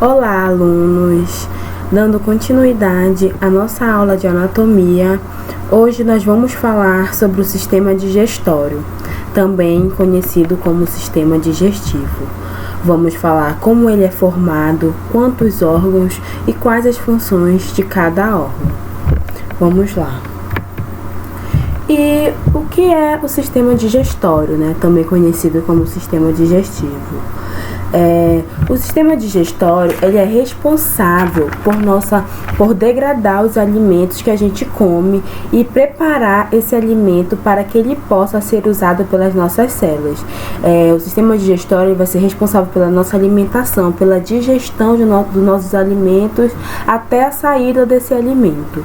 Olá, alunos! Dando continuidade à nossa aula de anatomia, hoje nós vamos falar sobre o sistema digestório, também conhecido como sistema digestivo. Vamos falar como ele é formado, quantos órgãos e quais as funções de cada órgão. Vamos lá. E o que é o sistema digestório, né? Também conhecido como sistema digestivo? O sistema digestório ele é responsável por degradar os alimentos que a gente come e preparar esse alimento para que ele possa ser usado pelas nossas células. O sistema digestório vai ser responsável pela nossa alimentação, pela digestão dos nossos alimentos até a saída desse alimento.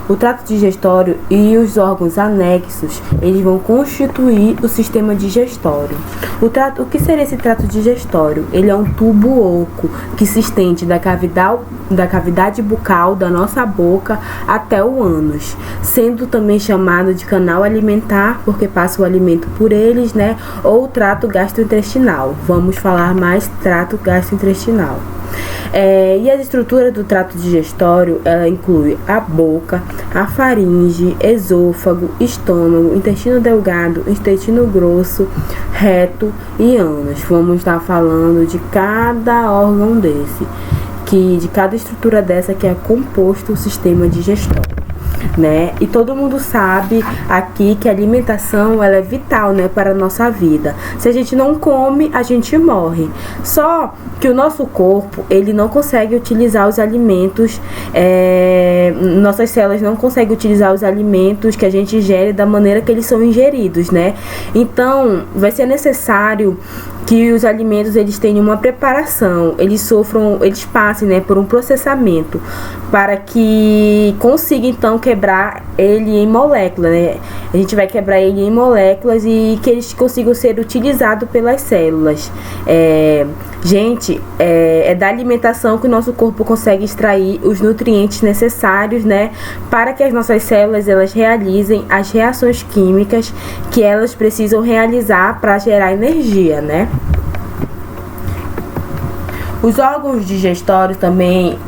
O trato digestório e os órgãos anexos eles vão constituir o sistema digestório. O que seria esse trato digestório? Ele é um tubo oco que se estende da cavidade bucal da nossa boca até o ânus, sendo também chamado de canal alimentar, porque passa o alimento por eles, né? Ou trato gastrointestinal. Vamos falar mais trato gastrointestinal. E a estrutura do trato digestório, ela inclui a boca, a faringe, esôfago, estômago, intestino delgado, intestino grosso, reto e ânus. Vamos estar falando de cada órgão de cada estrutura dessa que é composto o sistema digestório. Né? E todo mundo sabe aqui que a alimentação ela é vital, né, para a nossa vida. Se a gente não come, a gente morre. Só que o nosso corpo ele não consegue utilizar os alimentos, nossas células não conseguem utilizar os alimentos que a gente ingere da maneira que eles são ingeridos, né? Então vai ser necessário que os alimentos eles tenham uma preparação, eles passem, né, por um processamento para que consiga então quebrar ele em moléculas, né? A gente vai quebrar ele em moléculas e que eles consigam ser utilizados pelas células. É da alimentação que o nosso corpo consegue extrair os nutrientes necessários, né, para que as nossas células elas realizem as reações químicas que elas precisam realizar para gerar energia, né? Os órgãos digestórios também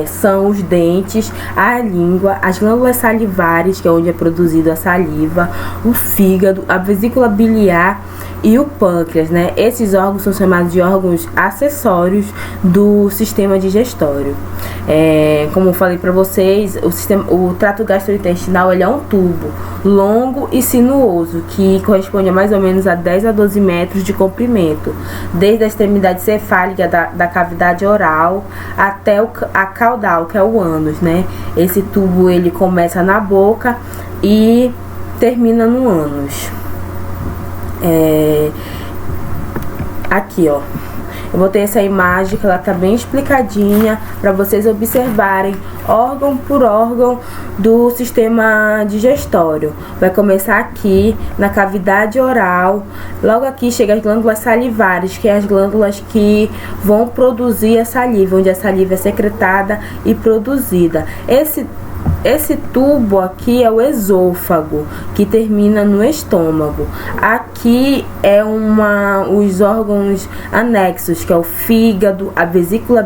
são os dentes, a língua, as glândulas salivares, que é onde é produzida a saliva, o fígado, a vesícula biliar e o pâncreas, né? Esses órgãos são chamados de órgãos acessórios do sistema digestório. Como eu falei para vocês, o trato gastrointestinal ele é um tubo longo e sinuoso que corresponde a mais ou menos a 10 a 12 metros de comprimento, desde a extremidade cefálica da cavidade oral até a caudal, que é o ânus, né? Esse tubo ele começa na boca e termina no ânus. Aqui, ó, eu botei essa imagem que ela tá bem explicadinha para vocês observarem órgão por órgão do sistema digestório. Vai começar aqui na cavidade oral, logo aqui chega as glândulas salivares, que é as glândulas que vão produzir a saliva, onde a saliva é secretada e produzida. Esse tubo aqui é o esôfago, que termina no estômago. Aqui os órgãos anexos, que é o fígado, a vesícula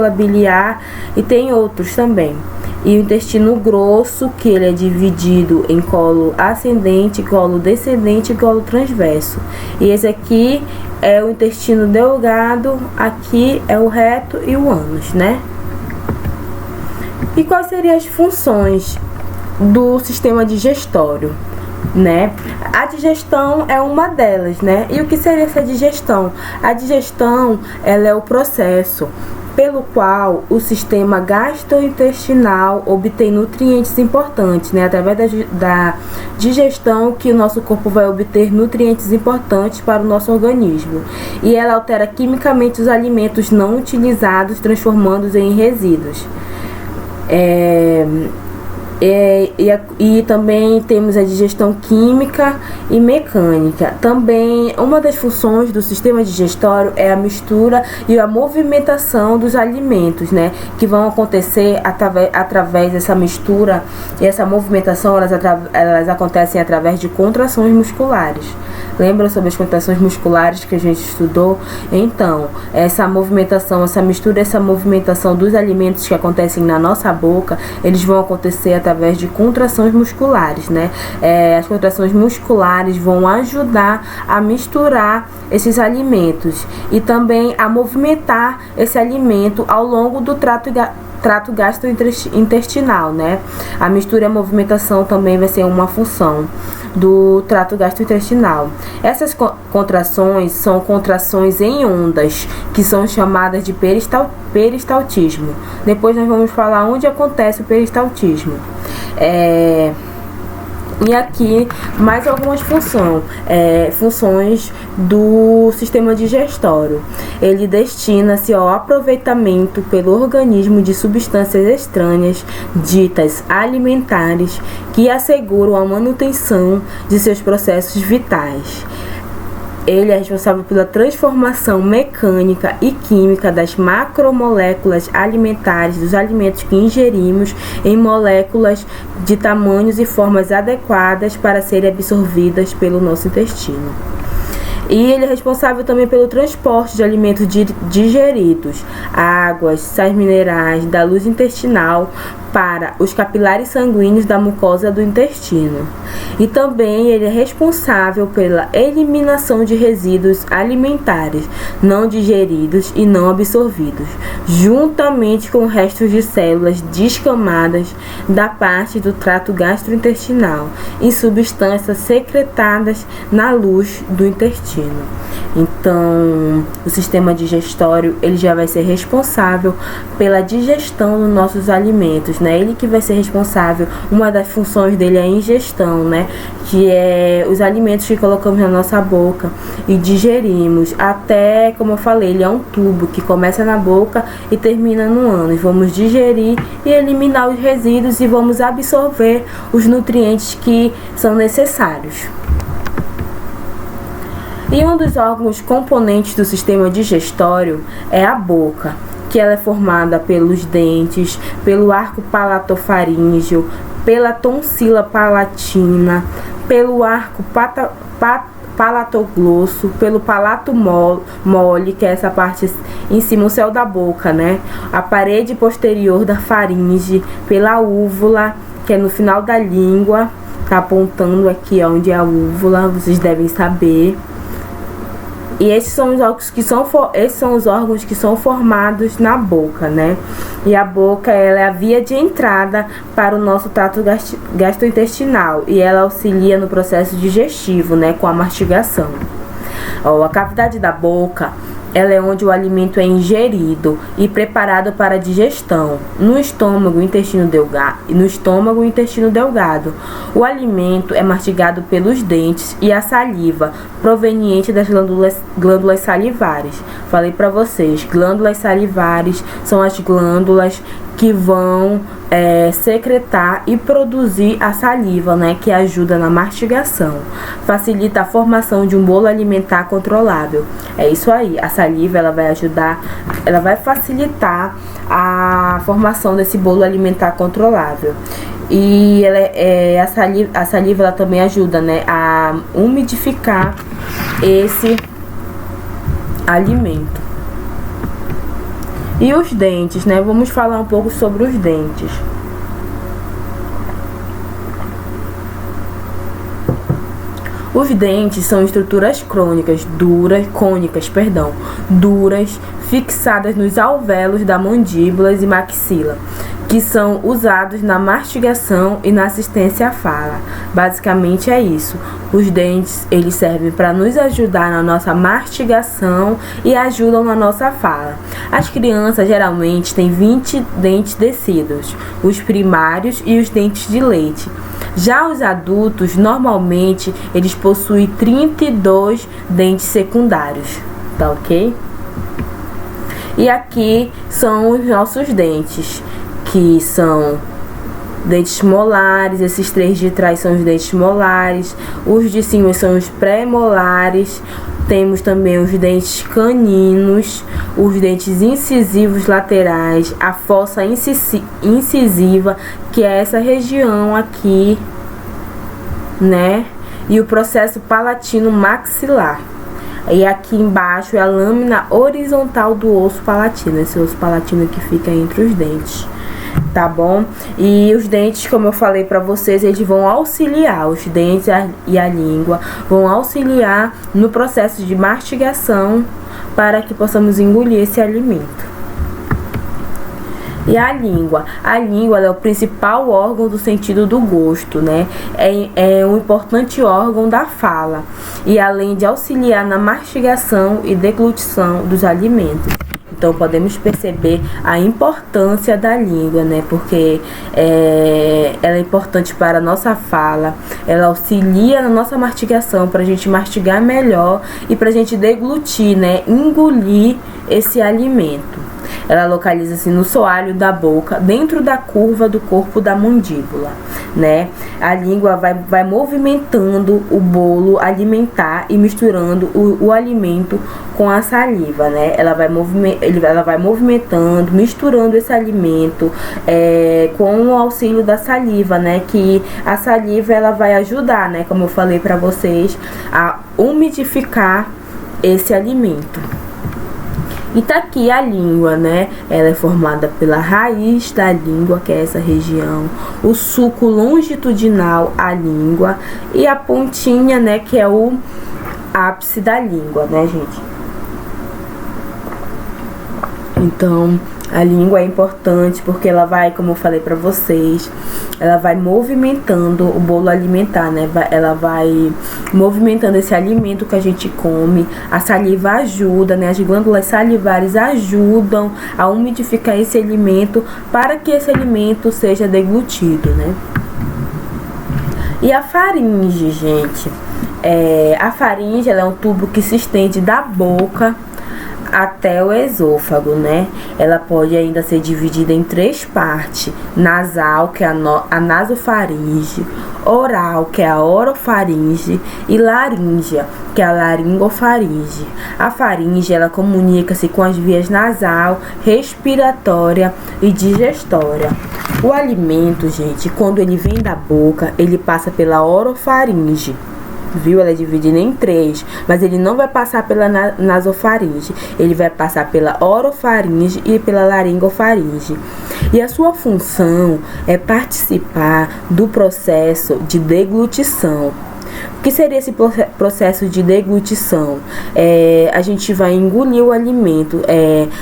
biliar e tem outros também. E o intestino grosso, que ele é dividido em colo ascendente, colo descendente e colo transverso. E esse aqui é o intestino delgado, aqui é o reto e o ânus, né? E quais seriam as funções do sistema digestório, né? A digestão é uma delas, né? E o que seria essa digestão? A digestão, ela é o processo pelo qual o sistema gastrointestinal obtém nutrientes importantes, né? Através da digestão que o nosso corpo vai obter nutrientes importantes para o nosso organismo. E ela altera quimicamente os alimentos não utilizados, transformando-os em resíduos. E também temos a digestão química e mecânica. Também uma das funções do sistema digestório é a mistura e a movimentação dos alimentos, né? Que vão acontecer através dessa mistura e essa movimentação, elas acontecem através de contrações musculares. Lembra sobre as contrações musculares que a gente estudou? Então, essa movimentação, essa mistura, essa movimentação dos alimentos que acontecem na nossa boca, eles vão acontecer através de contrações musculares, né? As contrações musculares vão ajudar a misturar esses alimentos e também a movimentar esse alimento ao longo do trato gastrointestinal, né? A mistura e a movimentação também vai ser uma função do trato gastrointestinal. Essas contrações são contrações em ondas, que são chamadas de peristaltismo. Depois nós vamos falar onde acontece o peristaltismo. E aqui mais algumas funções do sistema digestório. Ele destina-se ao aproveitamento pelo organismo de substâncias estranhas, ditas alimentares, que asseguram a manutenção de seus processos vitais. Ele é responsável pela transformação mecânica e química das macromoléculas alimentares dos alimentos que ingerimos em moléculas de tamanhos e formas adequadas para serem absorvidas pelo nosso intestino. E ele é responsável também pelo transporte de alimentos digeridos, águas, sais minerais, da luz intestinal para os capilares sanguíneos da mucosa do intestino. E também ele é responsável pela eliminação de resíduos alimentares não digeridos e não absorvidos, juntamente com restos de células descamadas da parte do trato gastrointestinal e substâncias secretadas na luz do intestino. Então, o sistema digestório ele já vai ser responsável pela digestão dos nossos alimentos, né? Ele que vai ser responsável, uma das funções dele é a ingestão, né? Que é os alimentos que colocamos na nossa boca e digerimos. Até, como eu falei, ele é um tubo que começa na boca e termina no ânus. Vamos digerir e eliminar os resíduos e vamos absorver os nutrientes que são necessários. E um dos órgãos componentes do sistema digestório é a boca, que ela é formada pelos dentes, pelo arco palatofaríngeo, pela tonsila palatina, pelo arco palatoglosso, pelo palato mole, que é essa parte em cima, o céu da boca, né? A parede posterior da faringe, pela úvula, que é no final da língua, tá apontando aqui onde é a úvula, vocês devem saber. E esses são os órgãos que são formados na boca, né? E a boca, ela é a via de entrada para o nosso trato gastrointestinal e ela auxilia no processo digestivo, né? Com a mastigação. A cavidade da boca, ela é onde o alimento é ingerido e preparado para a digestão. No estômago e intestino delgado, o alimento é mastigado pelos dentes e a saliva, proveniente das glândulas salivares. Falei para vocês, glândulas salivares são as glândulas que vão secretar e produzir a saliva, né, que ajuda na mastigação. Facilita a formação de um bolo alimentar controlável. É isso aí, a saliva ela vai facilitar a formação desse bolo alimentar controlável. E a saliva ela também ajuda, né, a umidificar esse alimento. E os dentes, né? Vamos falar um pouco sobre os dentes. Os dentes são estruturas cônicas, duras, fixadas nos alvéolos da mandíbula e maxila, que são usados na mastigação e na assistência à fala. Basicamente é isso. Os dentes, eles servem para nos ajudar na nossa mastigação e ajudam na nossa fala. As crianças geralmente têm 20 dentes descidos, os primários e os dentes de leite. Já os adultos, normalmente, eles possuem 32 dentes secundários, tá ok? E aqui são os nossos dentes, que são dentes molares. Esses três de trás são os dentes molares, os de cima são os pré-molares. Temos também os dentes caninos, os dentes incisivos laterais, a fossa incisiva, que é essa região aqui, né? e o processo palatino maxilar. E aqui embaixo é a lâmina horizontal do osso palatino, esse osso palatino que fica entre os dentes, tá bom? E os dentes, como eu falei pra vocês, eles vão auxiliar, os dentes e a língua vão auxiliar no processo de mastigação para que possamos engolir esse alimento. E a língua ela é o principal órgão do sentido do gosto, né? É um importante órgão da fala, e além de auxiliar na mastigação e deglutição dos alimentos. Então podemos perceber a importância da língua, né? Porque ela é importante para a nossa fala, ela auxilia na nossa mastigação, para a gente mastigar melhor e para a gente deglutir, né? Engolir esse alimento. Ela localiza-se no soalho da boca, dentro da curva do corpo da mandíbula, né? A língua vai movimentando o bolo alimentar e misturando o alimento com a saliva, né? Ela vai movimentando, misturando esse alimento com o auxílio da saliva, né? Que a saliva ela vai ajudar, né? Como eu falei para vocês, a umidificar esse alimento. E tá aqui a língua, né? Ela é formada pela raiz da língua, que é essa região, o sulco longitudinal, a língua, e a pontinha, né? Que é o ápice da língua, né, gente? Então, a língua é importante porque ela vai, como eu falei pra vocês, ela vai movimentando o bolo alimentar, né? Ela vai movimentando esse alimento que a gente come. A saliva ajuda, né? As glândulas salivares ajudam a umidificar esse alimento para que esse alimento seja deglutido, né? E a faringe, gente? A faringe ela é um tubo que se estende da boca até o esôfago, né? Ela pode ainda ser dividida em 3 partes: nasal, que é a nasofaringe, oral, que é a orofaringe, e laríngea, que é a laringofaringe. A faringe, ela comunica-se com as vias nasal, respiratória e digestória. O alimento, gente, quando ele vem da boca, ele passa pela orofaringe. Viu? Ela é dividida em 3, mas ele não vai passar pela nasofaringe, ele vai passar pela orofaringe e pela laringofaringe. E a sua função é participar do processo de deglutição. O que seria esse processo de deglutição? A gente vai engolir o alimento.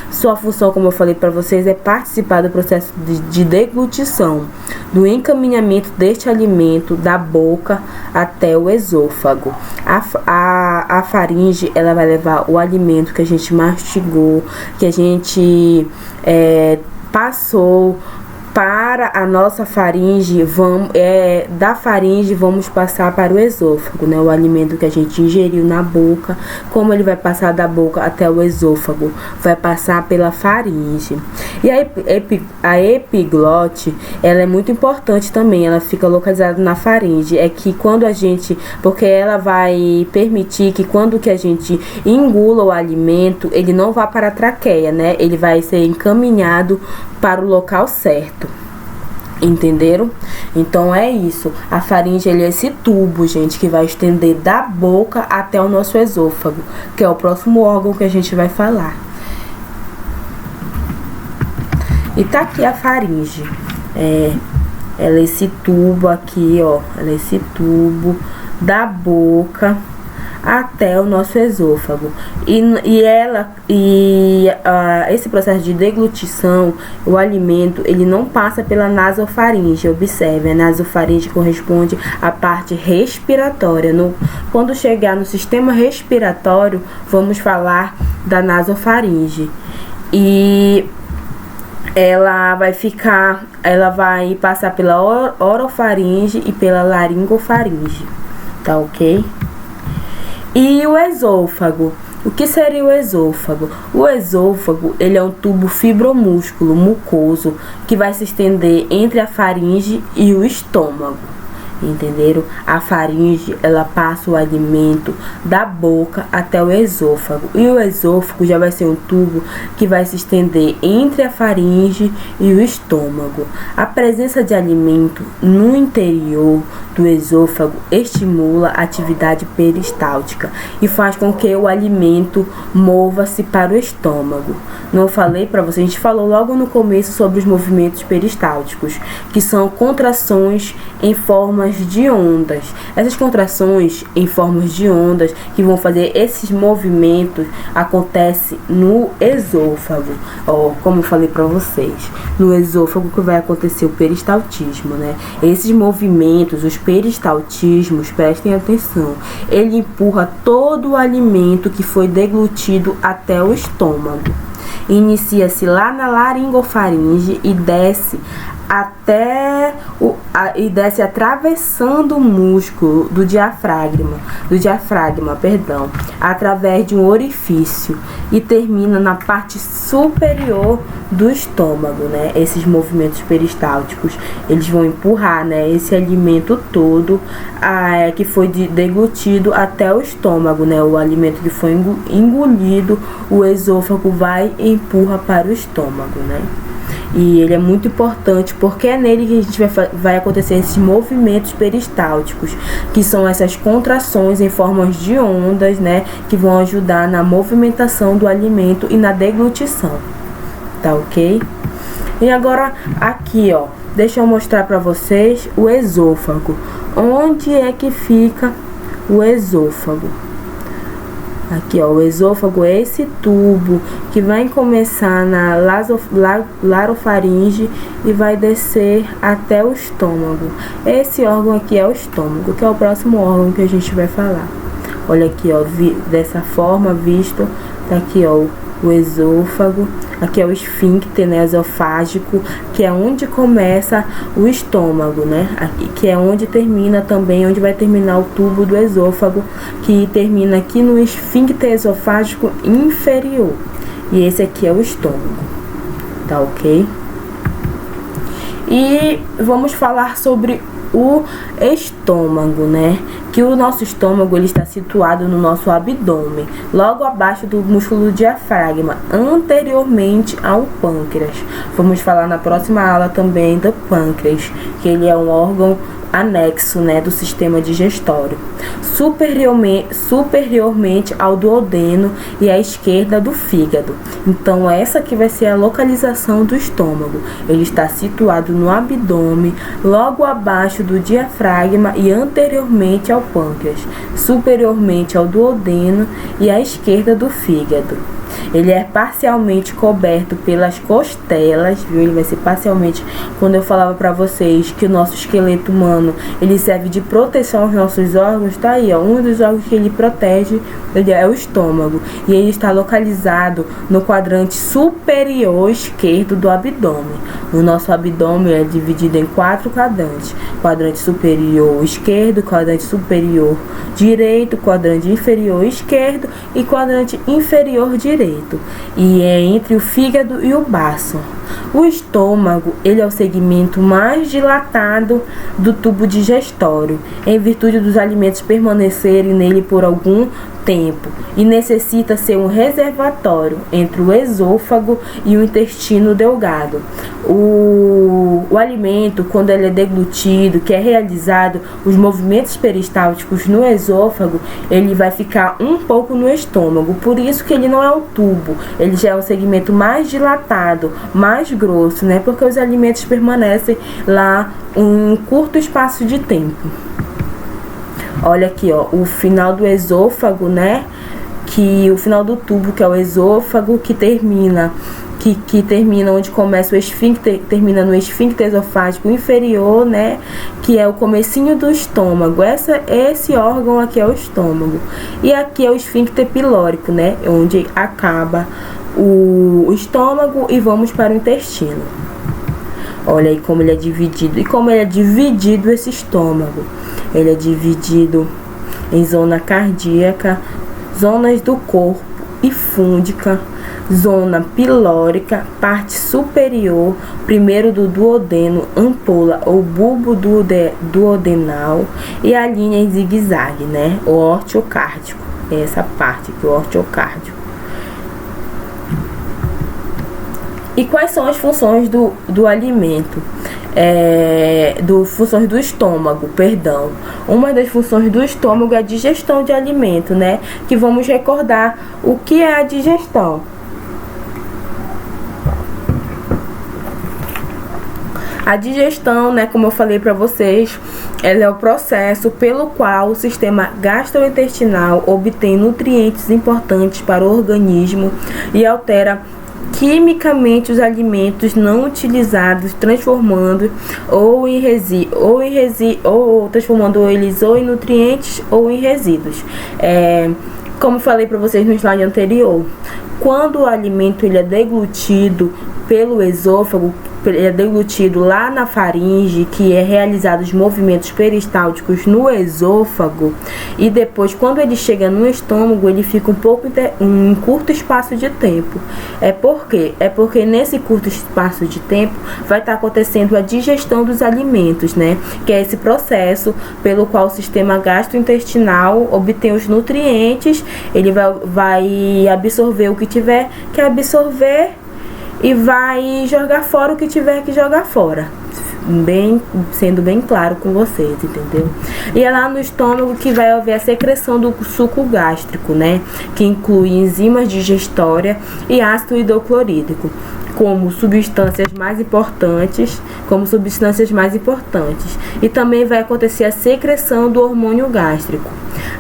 Sua função, como eu falei para vocês, é participar do processo de deglutição, do encaminhamento deste alimento da boca até o esôfago. A faringe, ela vai levar o alimento que a gente mastigou, que a gente passou para a nossa faringe. Da faringe vamos passar para o esôfago, né? O alimento que a gente ingeriu na boca, como ele vai passar da boca até o esôfago, vai passar pela faringe. E a epiglote, ela é muito importante também, ela fica localizada na faringe. Porque ela vai permitir que quando que a gente engula o alimento, ele não vá para a traqueia, né? Ele vai ser encaminhado para o local certo. Entenderam? Então é isso. A faringe é esse tubo, gente, que vai estender da boca até o nosso esôfago, que é o próximo órgão que a gente vai falar. E tá aqui a faringe. Ela é esse tubo aqui, ó. Ela é esse tubo da boca até o nosso esôfago. Esse processo de deglutição, o alimento, ele não passa pela nasofaringe. Observe, a nasofaringe corresponde à parte respiratória. Quando chegar no sistema respiratório, vamos falar da nasofaringe. E ela vai passar pela orofaringe e pela laringofaringe, tá ok? E o esôfago. O que seria o esôfago? O esôfago, ele é um tubo fibromúsculo mucoso que vai se estender entre a faringe e o estômago. Entenderam? A faringe, ela passa o alimento da boca até o esôfago. E o esôfago já vai ser um tubo que vai se estender entre a faringe e o estômago. A presença de alimento no interior do esôfago estimula a atividade peristáltica e faz com que o alimento mova-se para o estômago. Não falei para você, a gente falou logo no começo sobre os movimentos peristálticos, que são contrações em formas de ondas. Essas contrações em formas de ondas que vão fazer esses movimentos acontece no esôfago. Como eu falei para vocês, no esôfago que vai acontecer o peristaltismo, né? Esses movimentos, os peristaltismos, prestem atenção, ele empurra todo o alimento que foi deglutido até o estômago. Inicia-se lá na laringofaringe e desce atravessando o músculo do diafragma, através de um orifício e termina na parte superior do estômago, né? Esses movimentos peristálticos, eles vão empurrar, né, esse alimento todo que foi deglutido até o estômago, né? O alimento que foi engolido, o esôfago vai e empurra para o estômago, né? E ele é muito importante porque é nele que a gente vai acontecer esses movimentos peristálticos, que são essas contrações em formas de ondas, né, que vão ajudar na movimentação do alimento e na deglutição. Tá ok? E agora aqui, deixa eu mostrar para vocês o esôfago. Onde é que fica o esôfago? Aqui, o esôfago é esse tubo que vai começar na larofaringe e vai descer até o estômago. Esse órgão aqui é o estômago, que é o próximo órgão que a gente vai falar. Olha aqui, dessa forma visto, tá aqui, o esôfago. Aqui é o esfíncter, né, esofágico, que é onde começa o estômago, né? Aqui, que é onde termina também, onde vai terminar o tubo do esôfago, que termina aqui no esfíncter esofágico inferior. E esse aqui é o estômago, tá ok? E vamos falar sobre o estômago, né? Que o nosso estômago, ele está situado no nosso abdômen, logo abaixo do músculo do diafragma, anteriormente ao pâncreas. Vamos falar na próxima aula também do pâncreas, que ele é um órgão anexo, né, do sistema digestório, superiormente ao duodeno e à esquerda do fígado. Então essa aqui vai ser a localização do estômago. Ele está situado no abdômen, logo abaixo do diafragma e anteriormente ao pâncreas, superiormente ao duodeno e à esquerda do fígado. Ele é parcialmente coberto pelas costelas, viu? Ele vai ser parcialmente, quando eu falava pra vocês que o nosso esqueleto humano, ele serve de proteção aos nossos órgãos, tá aí, um dos órgãos que ele protege, ele é o estômago. E ele está localizado no quadrante superior esquerdo do abdômen. O nosso abdômen é dividido em 4 quadrantes: quadrante superior esquerdo, quadrante superior direito, quadrante inferior esquerdo e quadrante inferior direito. E é entre o fígado e o baço. O estômago, ele é o segmento mais dilatado do tubo digestório, em virtude dos alimentos permanecerem nele por algum tempo, e necessita ser um reservatório entre o esôfago e o intestino delgado. O alimento, quando ele é deglutido, que é realizado os movimentos peristálticos no esôfago, ele vai ficar um pouco no estômago. Por isso que ele não é um tubo, ele já é um segmento mais dilatado, mais grosso, né? Porque os alimentos permanecem lá um curto espaço de tempo. Olha aqui, o final do esôfago, né? Que o final do tubo, que é o esôfago, que termina onde começa o esfíncter, termina no esfíncter esofágico inferior, né? Que é o comecinho do estômago. Esse órgão aqui é o estômago. E aqui é o esfíncter pilórico, né? Onde acaba o estômago e vamos para o intestino. Olha aí como ele é dividido. E como ele é dividido esse estômago. Ele é dividido em zona cardíaca, zonas do corpo e fúndica, zona pilórica, parte superior, primeiro do duodeno, ampola ou bulbo duodenal e a linha em zigue-zague, né? O ortiocárdico, essa parte aqui, o ortiocárdico. E quais são as funções do alimento? Funções do estômago, perdão. Uma das funções do estômago é a digestão de alimento, né? Que vamos recordar o que é a digestão. A digestão, né, como eu falei para vocês, ela é o processo pelo qual o sistema gastrointestinal obtém nutrientes importantes para o organismo e altera quimicamente os alimentos não utilizados, transformando transformando eles ou em nutrientes ou em resíduos. Como falei para vocês no slide anterior, quando o alimento ele é deglutido pelo esôfago, ele é deglutido lá na faringe, que é realizados os movimentos peristálticos no esôfago, e depois quando ele chega no estômago, ele fica um curto espaço de tempo. Por quê? É porque nesse curto espaço de tempo vai estar acontecendo a digestão dos alimentos, né? Que é esse processo pelo qual o sistema gastrointestinal obtém os nutrientes, ele vai absorver o que tiver que absorver e vai jogar fora o que tiver que jogar fora, sendo bem claro com vocês, entendeu? E é lá no estômago que vai haver a secreção do suco gástrico, né? Que inclui enzimas digestórias e ácido hidroclorídrico como substâncias mais importantes, e também vai acontecer a secreção do hormônio gástrico,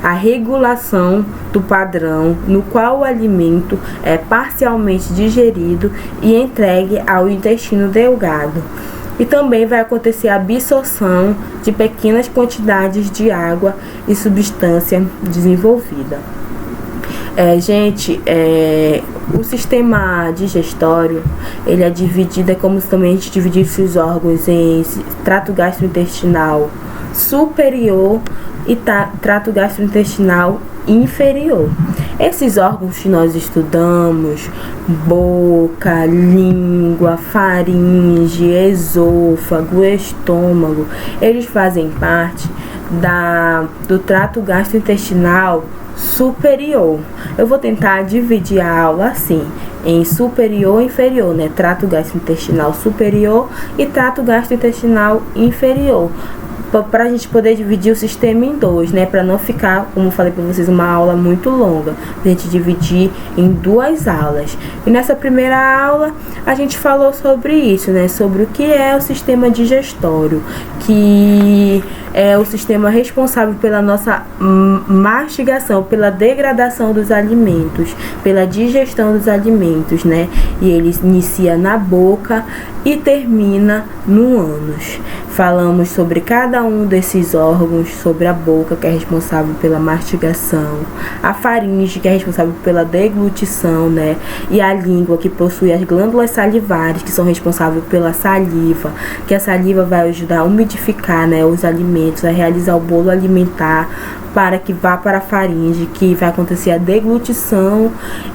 a regulação do padrão no qual o alimento é parcialmente digerido e entregue ao intestino delgado. E também vai acontecer a absorção de pequenas quantidades de água e substância desenvolvida. O sistema digestório, ele é dividido, como também a gente dividisse os órgãos em trato gastrointestinal superior e trato gastrointestinal inferior. Esses órgãos que nós estudamos, boca, língua, faringe, esôfago, estômago, eles fazem parte do trato gastrointestinal superior. Eu vou tentar dividir a aula assim, em superior e inferior, né? Trato gastrointestinal superior e trato gastrointestinal inferior, para a gente poder dividir o sistema em dois, né? Para não ficar, como eu falei para vocês, uma aula muito longa. A gente dividir em duas aulas. E nessa primeira aula a gente falou sobre isso, né? Sobre o que é o sistema digestório, que é o sistema responsável pela nossa mastigação, pela degradação dos alimentos, pela digestão dos alimentos, né? E ele inicia na boca e termina no ânus. Falamos sobre cada um desses órgãos, sobre a boca, que é responsável pela mastigação, a faringe, que é responsável pela deglutição, né? E a língua, que possui as glândulas salivares, que são responsáveis pela saliva, que a saliva vai ajudar a umidificar, né, os alimentos, a realizar o bolo alimentar, para que vá para a faringe, que vai acontecer a deglutição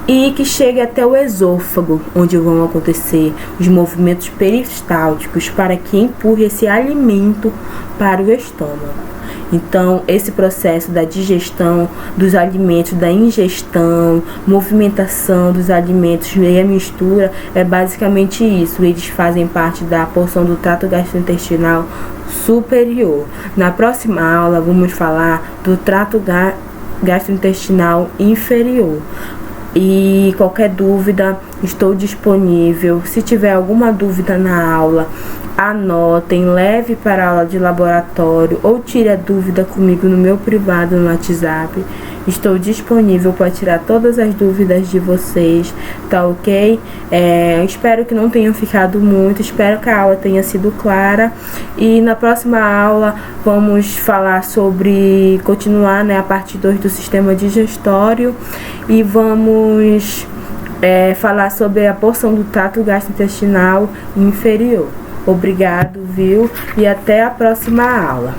e que chegue até o esôfago, onde vão acontecer os movimentos peristálticos para que empurre esse alimento para o estômago. Então, esse processo da digestão dos alimentos, da ingestão, movimentação dos alimentos e a mistura é basicamente isso. Eles fazem parte da porção do trato gastrointestinal superior. Na próxima aula, vamos falar do trato gastrointestinal inferior. E qualquer dúvida, estou disponível. Se tiver alguma dúvida na aula, anotem, leve para a aula de laboratório ou tire a dúvida comigo no meu privado no WhatsApp. Estou disponível para tirar todas as dúvidas de vocês, tá ok? Espero que não tenham ficado muito, espero que a aula tenha sido clara. E na próxima aula vamos falar sobre, continuar, né, a parte 2 do sistema digestório e vamos falar sobre a porção do trato gastrointestinal inferior. Obrigado, viu? E até a próxima aula.